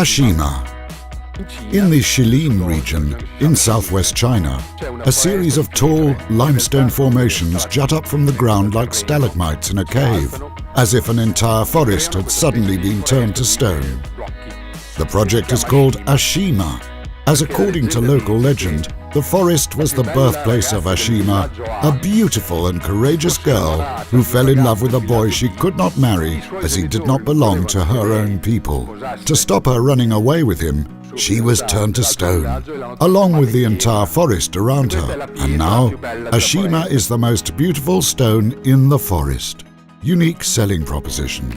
Ashima. In the Shilin region, in southwest China, a series of tall limestone formations jut up from the ground like stalagmites in a cave, as if an entire forest had suddenly been turned to stone. The project is called Ashima, as according to local legend, the forest was the birthplace of Ashima, a beautiful and courageous girl who fell in love with a boy she could not marry as he did not belong to her own people. To stop her running away with him, she was turned to stone, along with the entire forest around her. And now, Ashima is the most beautiful stone in the forest. Unique selling proposition.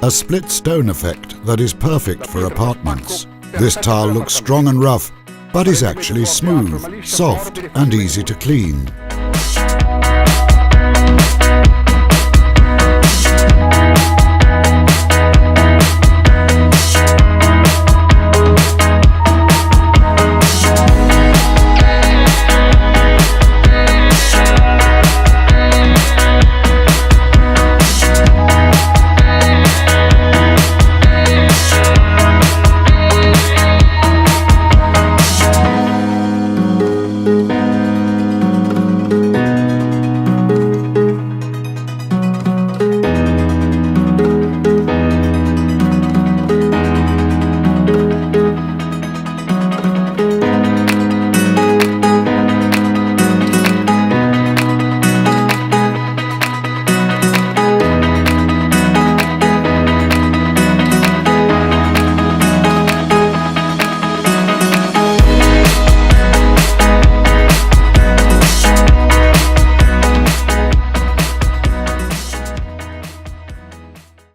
A split stone effect that is perfect for apartments. This tile looks strong and rough, but is actually smooth, soft and easy to clean.